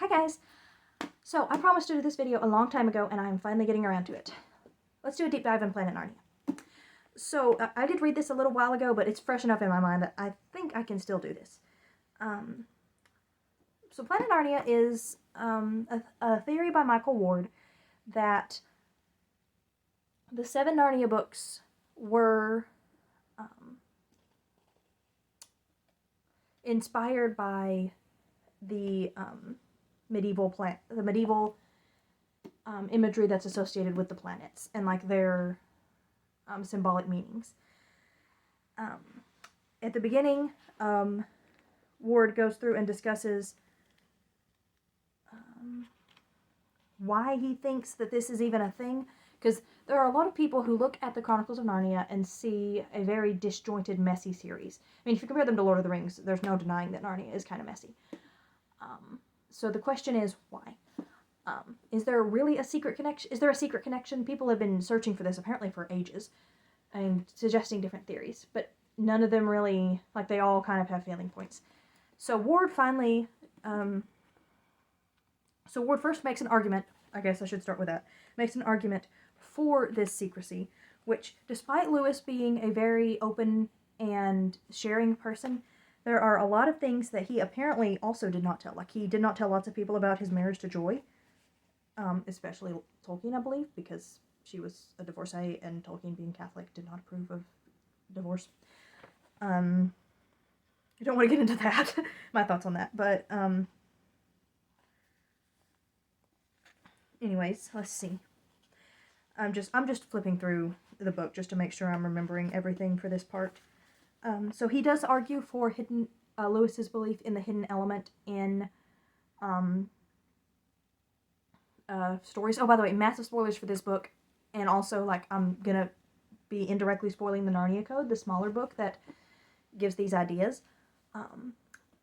Hi guys! So, I promised to do this video a long time ago, and I'm finally getting around to it. Let's do a deep dive on Planet Narnia. So, I did read this a little while ago, but it's fresh enough in my mind that I think I can still do this. So, Planet Narnia is a theory by Michael Ward that the 7 Narnia books were inspired by the medieval imagery that's associated with the planets and like their symbolic meanings. At the beginning, Ward goes through and discusses why he thinks that this is even a thing, because there are a lot of people who look at the Chronicles of Narnia and see a very disjointed, messy series. I mean, if you compare them to Lord of the Rings, there's no denying that Narnia is kind of messy. So the question is, why? Is there really a secret connection? Is there a secret connection? People have been searching for this apparently for ages and suggesting different theories, but none of them really, like, they all kind of have failing points. So Ward finally, Ward first makes an argument, I guess I should start with that, makes an argument for this secrecy, which, despite Lewis being a very open and sharing person, there are a lot of things that he apparently also did not tell. Like, he did not tell lots of people about his marriage to Joy, especially Tolkien, I believe, because she was a divorcee, and Tolkien, being Catholic, did not approve of divorce. I don't want to get into that, my thoughts on that, but, anyways, let's see. I'm just flipping through the book just to make sure I'm remembering everything for this part. So he does argue for Lewis's belief in the hidden element in stories. Oh, by the way, massive spoilers for this book, and also, like, I'm gonna be indirectly spoiling the Narnia Code, the smaller book that gives these ideas.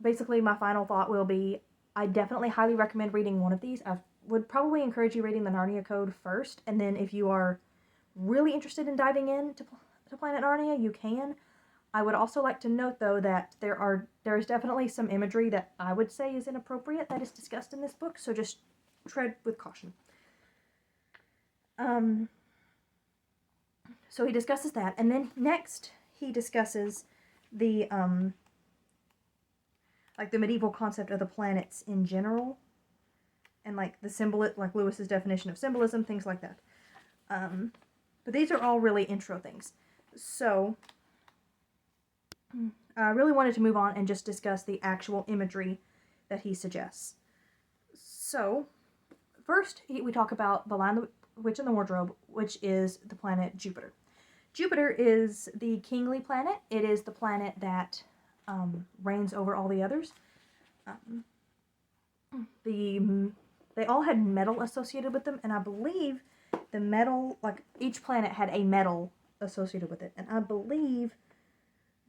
Basically, my final thought will be, I definitely highly recommend reading one of these. I would probably encourage you reading the Narnia Code first, and then if you are really interested in diving into Planet Narnia, you can. I would also like to note, though, that there is definitely some imagery that I would say is inappropriate that is discussed in this book, so just tread with caution. So he discusses that, and then next he discusses the like the medieval concept of the planets in general, and like like Lewis's definition of symbolism, things like that. But these are all really intro things. So I really wanted to move on and just discuss the actual imagery that he suggests. So, first, we talk about the Lion, the Witch, and the Wardrobe, which is the planet Jupiter. Jupiter is the kingly planet. It is the planet that reigns over all the others. They all had metal associated with them, and I believe the metal, like, each planet had a metal associated with it, and I believe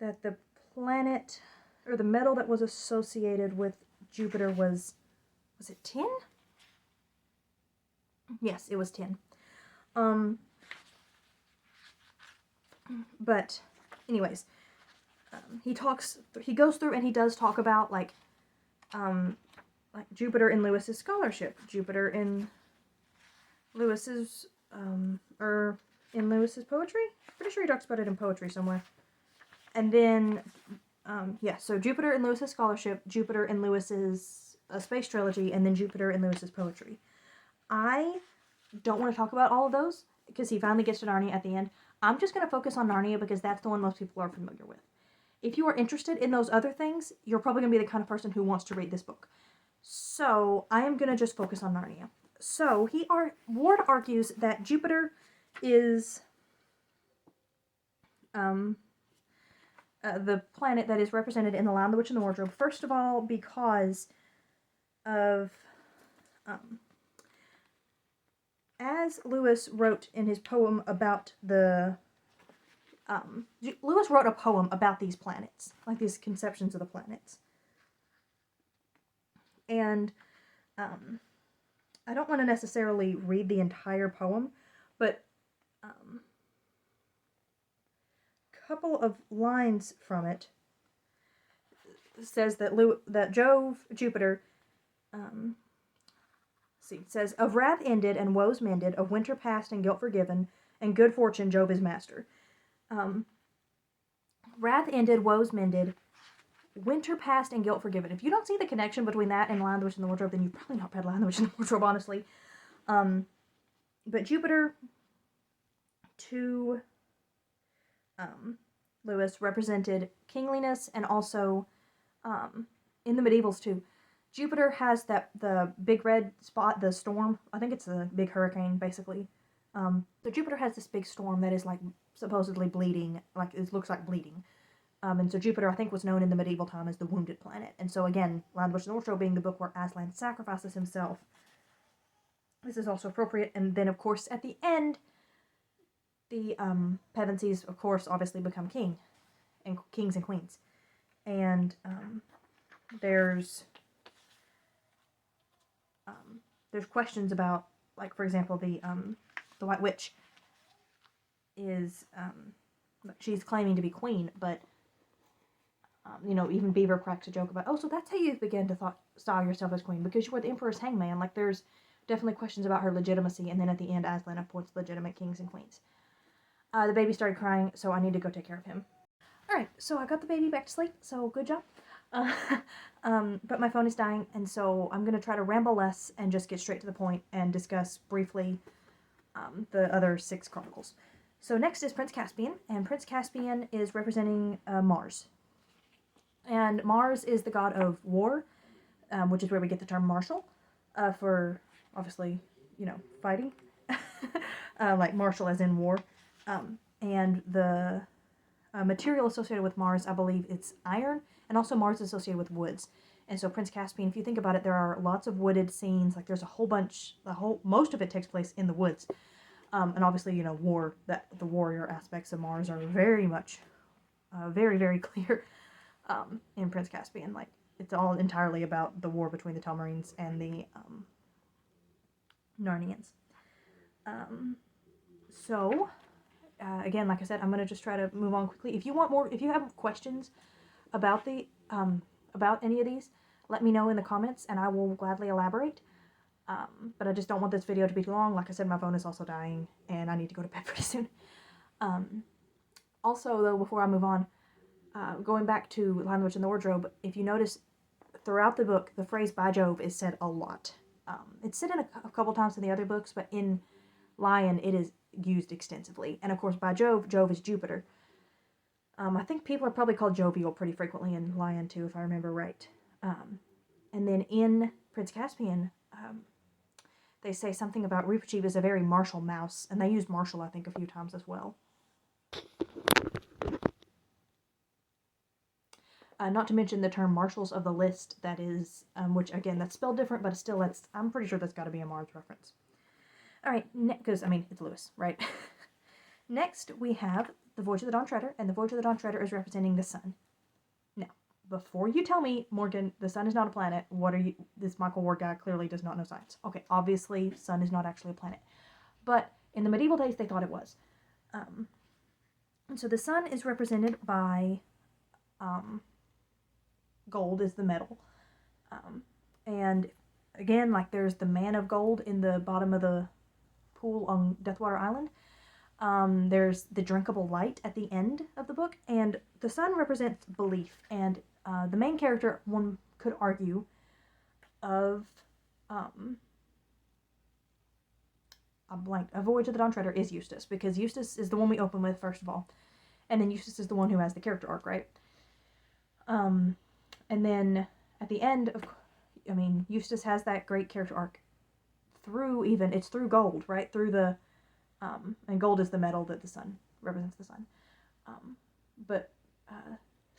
that the planet, or the metal that was associated with Jupiter was it tin? Yes, it was tin. But anyways, he goes through and he does talk about, like Jupiter in Lewis's scholarship, Jupiter in Lewis's, or in Lewis's poetry? Pretty sure he talks about it in poetry somewhere. And then, so Jupiter in Lewis's scholarship, Jupiter in Lewis's space trilogy, and then Jupiter in Lewis's poetry. I don't want to talk about all of those, because he finally gets to Narnia at the end. I'm just going to focus on Narnia because that's the one most people are familiar with. If you are interested in those other things, you're probably going to be the kind of person who wants to read this book. So, I am going to just focus on Narnia. So, Ward argues that Jupiter is the planet that is represented in The Lion, the Witch, and the Wardrobe. First of all, because of, as Lewis wrote in his poem about Lewis wrote a poem about these planets, like these conceptions of the planets. And, I don't want to necessarily read the entire poem, but, couple of lines from it says that Jupiter see, it says, of wrath ended and woes mended, of winter past and guilt forgiven, and good fortune Jove is master. Wrath ended, woes mended, winter past and guilt forgiven. If you don't see the connection between that and Lion, the Witch, and the Wardrobe, then you've probably not read Lion, the Witch, and the Wardrobe, honestly. But Jupiter to Lewis represented kingliness, and also in the medievals too. Jupiter has the big red spot, the storm. I think it's a big hurricane, basically. So Jupiter has this big storm that is like supposedly bleeding, like it looks like bleeding. And so Jupiter, I think, was known in the medieval time as the wounded planet. And so again, Lion, the Witch, and the Wardrobe being the book where Aslan sacrifices himself, this is also appropriate. And then, of course, at the end, the Pevensies, of course, obviously become kings and queens. And there's questions about, like, for example, the White Witch is she's claiming to be queen, but even Beaver cracks a joke about, oh, so that's how you begin to style yourself as queen, because you were the emperor's hangman. Like, there's definitely questions about her legitimacy, and then at the end, Aslan appoints legitimate kings and queens. The baby started crying, so I need to go take care of him. Alright, so I got the baby back to sleep, so good job. But my phone is dying, and so I'm going to try to ramble less and just get straight to the point and discuss briefly the other 6 chronicles. So next is Prince Caspian, and Prince Caspian is representing Mars. And Mars is the god of war, which is where we get the term martial, for, obviously, fighting. Like martial as in war. And the material associated with Mars, I believe it's iron, and also Mars is associated with woods. And so Prince Caspian, if you think about it, there are lots of wooded scenes. Like, there's a whole bunch, most of it takes place in the woods. And obviously, war, the warrior aspects of Mars are very much, very, very clear in Prince Caspian. Like, it's all entirely about the war between the Telmarines and the Narnians. So, again, like I said, I'm going to just try to move on quickly. If you have questions about about any of these, let me know in the comments, and I will gladly elaborate. But I just don't want this video to be too long. Like I said, my phone is also dying, and I need to go to bed pretty soon. Also, though, before I move on, going back to Lion, the Witch, and the Wardrobe, if you notice, throughout the book, the phrase "by Jove" is said a lot. It's said in a couple times in the other books, but in Lion, it is used extensively. And of course, by Jove, Jove is Jupiter. I think people are probably called jovial pretty frequently in Lion too, if I remember right. And then in Prince Caspian, they say something about Reepicheep is a very martial mouse, and they use martial, I think, a few times as well. Not to mention the term marshals of the list, that is, which again, that's spelled different, but still, I'm pretty sure that's got to be a Mars reference. Alright, because, it's Lewis, right? Next, we have the Voyage of the Dawn Treader, and the Voyage of the Dawn Treader is representing the sun. Now, before you tell me, Morgan, the sun is not a planet, this Michael Ward guy clearly does not know science. Okay, obviously, sun is not actually a planet. But in the medieval days, they thought it was. And so the sun is represented by gold is the metal. And again, like, there's the man of gold in the bottom of the pool on Deathwater Island. There's the drinkable light at the end of the book, and the sun represents belief, and the main character, one could argue, of A Voyage of the Dawn Treader is Eustace, because Eustace is the one we open with, first of all, and then Eustace is the one who has the character arc, right? And then at the end, Eustace has that great character arc it's through gold, right? Through the, and gold is the metal that the sun represents the sun. But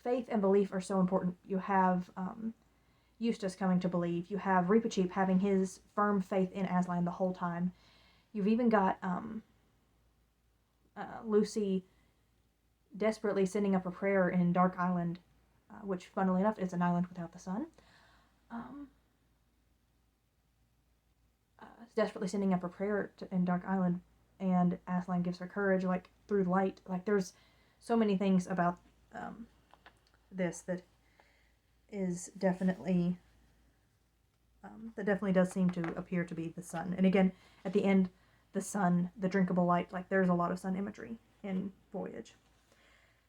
faith and belief are so important. You have Eustace coming to believe. You have Reepicheep having his firm faith in Aslan the whole time. You've even got Lucy desperately sending up a prayer in Dark Island, which, funnily enough, is an island without the sun. Desperately sending up a prayer in Dark Island, and Aslan gives her courage, like, through light. Like, there's so many things about this that is definitely that definitely does seem to appear to be the sun. And again, at the end, the sun, the drinkable light, like there's a lot of sun imagery in Voyage.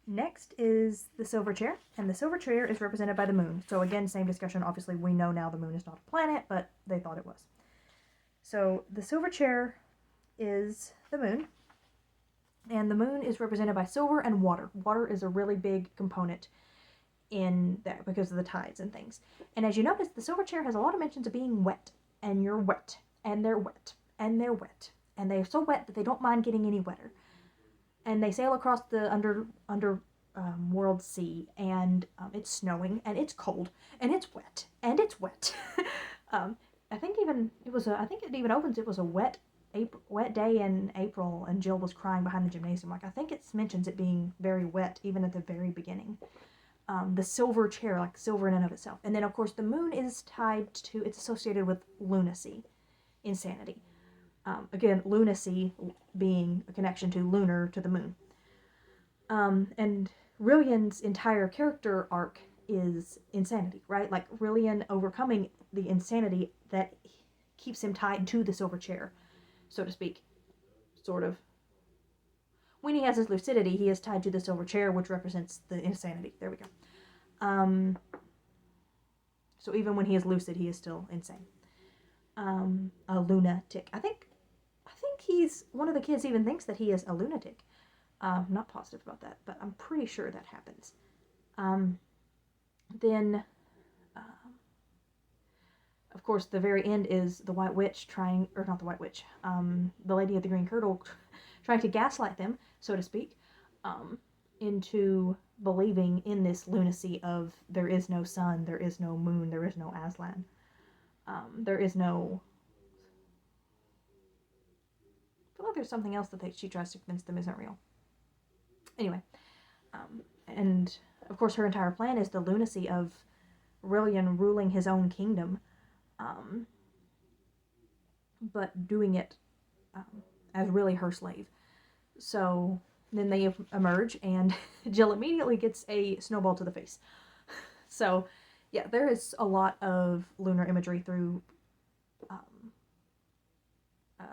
Next is the silver chair, and the silver chair is represented by the moon. So again, same discussion. Obviously, we know now the moon is not a planet, but they thought it was. So the silver chair is the moon, and the moon is represented by silver and water. Water is a really big component in that because of the tides and things. And as you notice, the silver chair has a lot of mentions of being wet, and you're wet, and they're wet, and they're wet, and they're so wet that they don't mind getting any wetter. And they sail across the world sea, and it's snowing, and it's cold, and it's wet, and it's wet. I think it even opens. It was a wet day in April, and Jill was crying behind the gymnasium. Like I think it mentions it being very wet even at the very beginning. The silver chair, like silver in and of itself, and then of course the moon is tied to. It's associated with lunacy, insanity. Again, lunacy being a connection to lunar, to the moon. And Rillian's entire character arc is insanity, right? Like Rillian overcoming the insanity that keeps him tied to the silver chair, so to speak. Sort of. When he has his lucidity, he is tied to the silver chair, which represents the insanity. There we go. So even when he is lucid, he is still insane. A lunatic. I think he's one of the kids even thinks that he is a lunatic. I'm not positive about that, but I'm pretty sure that happens. Then, of course, the very end is the White Witch not the White Witch, the Lady of the Green Kirtle trying to gaslight them, so to speak, into believing in this lunacy of there is no sun, there is no moon, there is no Aslan. There is no... I feel like there's something else that she tries to convince them isn't real. Anyway, and of course her entire plan is the lunacy of Rillian ruling his own kingdom, but doing it as really her slave. So then they emerge, and Jill immediately gets a snowball to the face. So yeah, there is a lot of lunar imagery through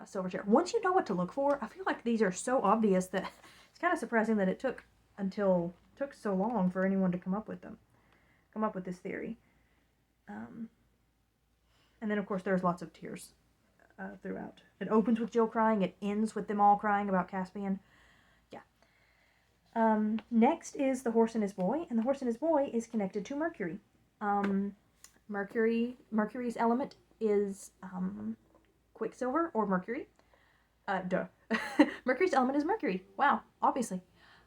Silverchair. Once you know what to look for, I feel like these are so obvious that it's kind of surprising that it took so long for anyone to come up with this theory. And then of course there's lots of tears throughout. It opens with Jill crying. It ends with them all crying about Caspian. Yeah. Next is the horse and his boy, and the horse and his boy is connected to Mercury. Mercury's element is Quicksilver or Mercury. Duh. Mercury's element is Mercury. Wow, obviously.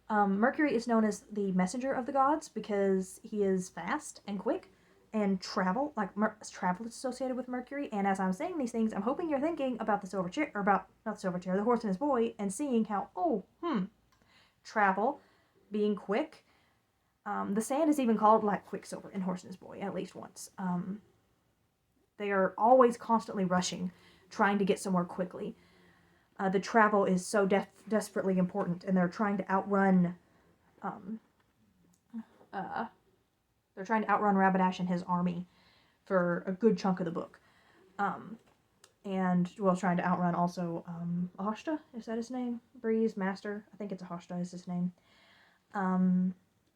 Mercury is known as the messenger of the gods because he is fast and quick, and travel is associated with Mercury. And as I'm saying these things, I'm hoping you're thinking about the silver chair, or about, not the silver chair, the horse and his boy, and seeing how, travel, being quick. The sand is even called like Quicksilver in Horse and His Boy, at least once. They are always constantly rushing, trying to get somewhere quickly. The travel is so desperately important, and they're trying to outrun Rabbitash and his army for a good chunk of the book. And, well, trying to outrun also Ahashta, is that his name? Breeze, Master, I think it's Ahashta is his name.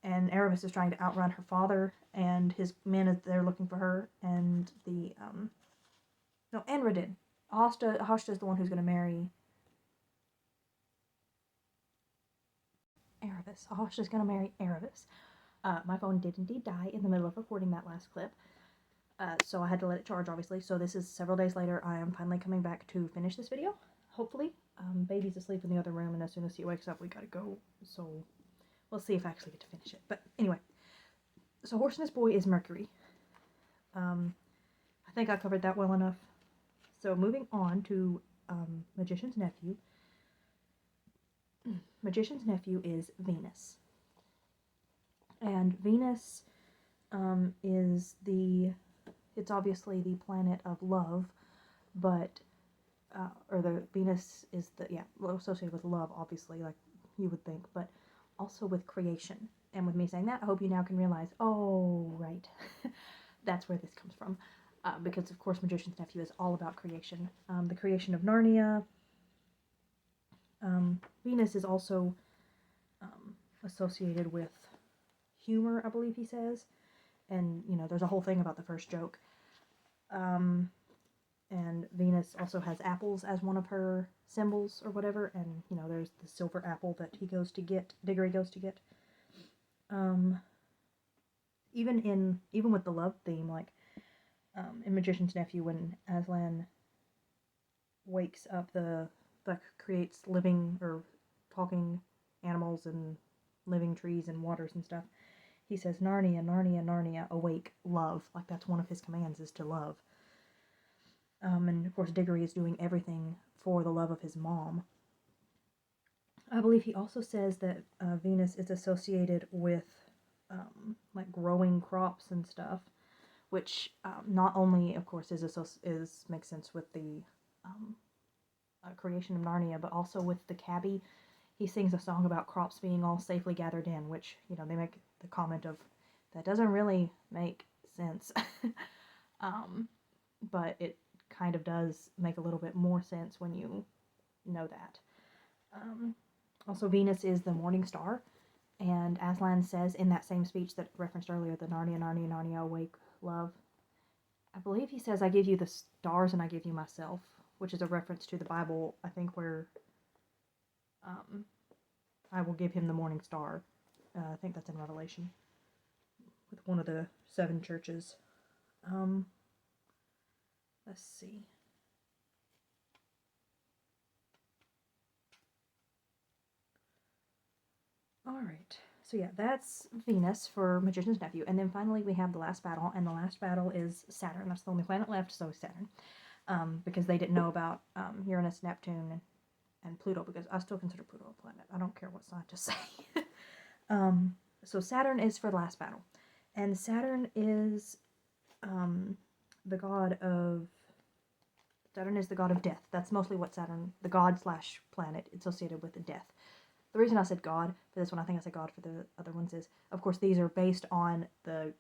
And Erebus is trying to outrun her father and his men as they're looking for her, and and Radin. Ahashta is the one who's going to marry Erebus. Ahashta's going to marry Erebus. My phone did indeed die in the middle of recording that last clip. So I had to let it charge, obviously. So this is several days later. I am finally coming back to finish this video, hopefully. Baby's asleep in the other room, and as soon as he wakes up, we gotta go. So we'll see if I actually get to finish it. But anyway, so Horse and His Boy is Mercury. I think I covered that well enough. So moving on to Magician's Nephew. Magician's Nephew is Venus. And Venus it's obviously the planet of love, but, Venus is associated with love, obviously, like you would think, but also with creation. And with me saying that, I hope you now can realize, oh, right, that's where this comes from. because of course Magician's Nephew is all about creation. The creation of Narnia. Venus is also associated with humor, I believe he says. And, you know, there's a whole thing about the first joke. And Venus also has apples as one of her symbols or whatever. And, you know, there's the silver apple that he goes to get, Diggory goes to get. Even with the love theme, like in Magician's Nephew, when Aslan wakes up, creates living or talking animals and living trees and waters and stuff, he says, Narnia, Narnia, Narnia, awake, love. Like, that's one of his commands, is to love. And of course Diggory is doing everything for the love of his mom. I believe he also says that Venus is associated with like growing crops and stuff, which not only, of course, makes sense with the creation of Narnia, but also with the cabbie. He sings a song about crops being all safely gathered in, which, you know, they make the comment of, that doesn't really make sense. But it kind of does make a little bit more sense when you know that. Also, Venus is the morning star, and Aslan says in that same speech that referenced earlier, the Narnia, Narnia, Narnia, awake, love, I believe he says, I give you the stars and I give you myself, which is a reference to the Bible, I think, where I will give him the morning star. I think that's in Revelation, with one of the 7 churches. Let's see. Alright, so yeah, that's Venus for Magician's Nephew. And then finally we have the last battle, and the last battle is Saturn. That's the only planet left, so Saturn. Because they didn't know about Uranus, Neptune, and Pluto, because I still consider Pluto a planet. I don't care what scientists say. So Saturn is for the last battle. And Saturn is the god of... Saturn is the god of death. That's mostly what Saturn, the god / planet, it's associated with, the death. The reason I said God for this one, I think I said God for the other ones, is, of course, these are based on the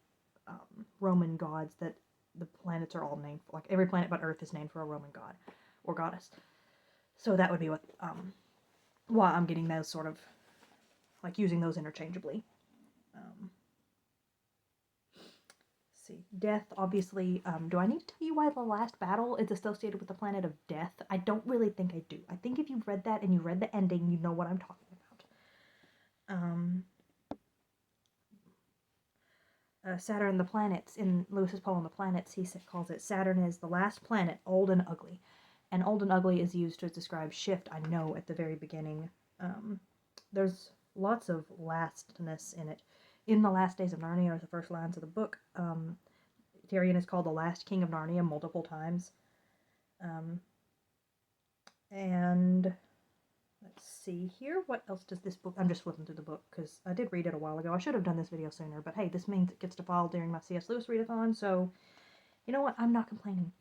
Roman gods that the planets are all named for. Like, every planet but Earth is named for a Roman god or goddess. So that would be what why I'm getting those sort of, like, using those interchangeably. See, death, obviously, do I need to tell you why the last battle is associated with the planet of death? I don't really think I do. I think if you've read that and you read the ending, you know what I'm talking about. Saturn, the planets, in Lewis's poem, The Planets, he calls it, Saturn is the last planet, old and ugly. And old and ugly is used to describe shift, I know, at the very beginning. There's lots of lastness in it. In the last days of Narnia, are the first lines of the book, Tyrion is called the last king of Narnia multiple times. And let's see here. What else does this book... I'm just flipping through the book because I did read it a while ago. I should have done this video sooner, but hey, this means it gets to fall during my C.S. Lewis readathon, so you know what? I'm not complaining.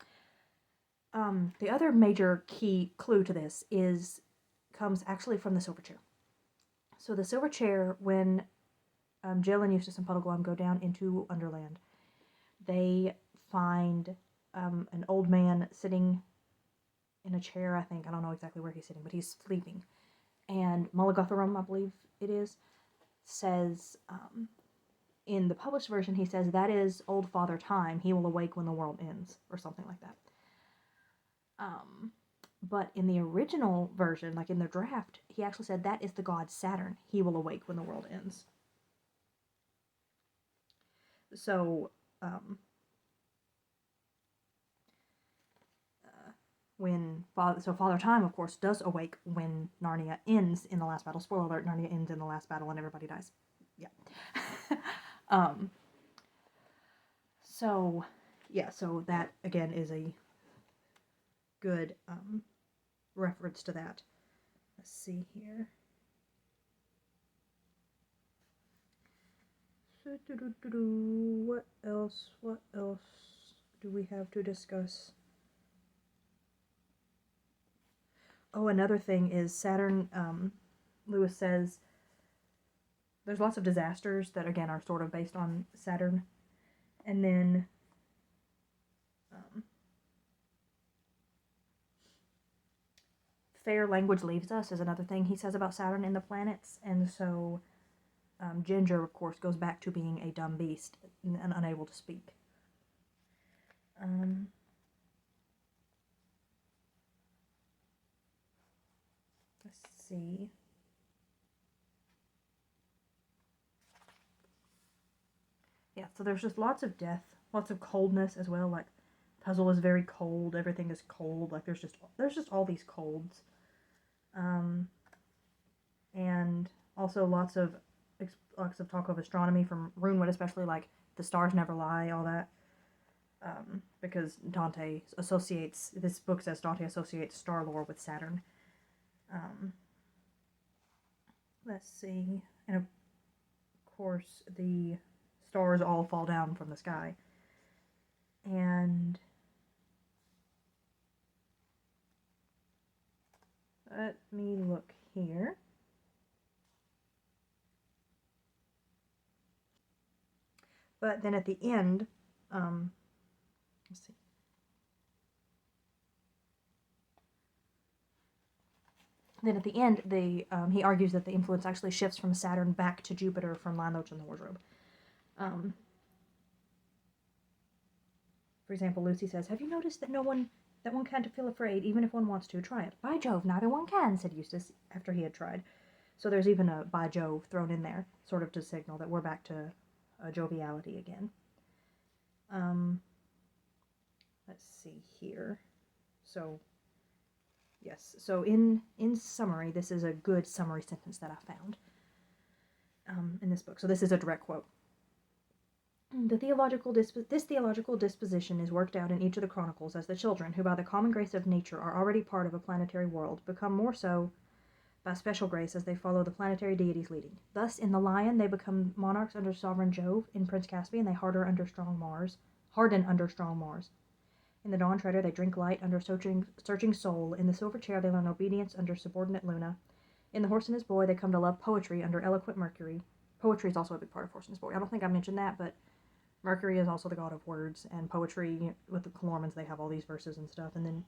The other major key clue to this comes actually from the Silver Chair. So the Silver Chair, when Jill and Eustace and Puddleglum go down into Underland, they find an old man sitting in a chair, I think. I don't know exactly where he's sitting, but he's sleeping. And Mulligotharum, I believe it is, says, in the published version, he says, that is old Father Time, he will awake when the world ends, or something like that. But in the original version, like in the draft, he actually said, that is the god Saturn, he will awake when the world ends. So, Father Time, of course, does awake when Narnia ends in the last battle. Spoiler alert, Narnia ends in the last battle and everybody dies. Yeah. So that, again, is a good reference to that. Let's see here. What else do we have to discuss? Oh, another thing is Saturn, Lewis says, there's lots of disasters that, again, are sort of based on Saturn. And then Fair language leaves us is another thing he says about Saturn and the planets, and so Ginger, of course, goes back to being a dumb beast and unable to speak. Let's see. Yeah, so there's just lots of death, lots of coldness as well. Like, puzzle is very cold. Everything is cold. Like, there's just all these colds, and also lots of talk of astronomy from Runewood, especially like the stars never lie, all that. Because Dante associates, this book says Dante associates star lore with Saturn. Let's see, and of course the stars all fall down from the sky. And let me look here. But then at the end, let's see. Then at the end, he argues that the influence actually shifts from Saturn back to Jupiter from Lion, Loach, and the Wardrobe. For example, Lucy says, "Have you noticed that one can't feel afraid, even if one wants to? Try it." "By Jove, neither one can," said Eustace, after he had tried. So there's even a "by Jove" thrown in there, sort of to signal that we're back to joviality again. Let's see here. So, yes. So in summary, this is a good summary sentence that I found in this book. So this is a direct quote. This theological disposition is worked out in each of the chronicles as the children, who by the common grace of nature are already part of a planetary world, become more so by special grace as they follow the planetary deities leading. Thus, in the Lion, they become monarchs under sovereign Jove. In Prince Caspian, they harden under strong Mars. In the Dawn Treader, they drink light under searching Sol. In the Silver Chair, they learn obedience under subordinate Luna. In the Horse and His Boy, they come to love poetry under eloquent Mercury. Poetry is also a big part of Horse and His Boy. I don't think I mentioned that, but Mercury is also the god of words, and poetry, with the Calormans, they have all these verses and stuff, and then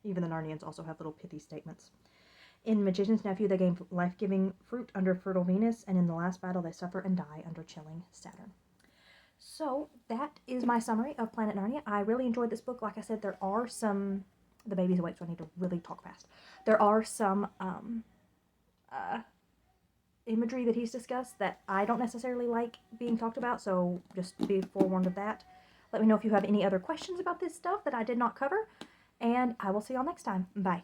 even the Narnians also have little pithy statements. In Magician's Nephew, they gain life-giving fruit under fertile Venus, and in the last battle, they suffer and die under chilling Saturn. So, that is my summary of Planet Narnia. I really enjoyed this book. Like I said, there are some... The baby's awake, so I need to really talk fast. There are some, imagery that he's discussed that I don't necessarily like being talked about, so just be forewarned of that. Let me know if you have any other questions about this stuff that I did not cover, and I will see y'all next time. Bye.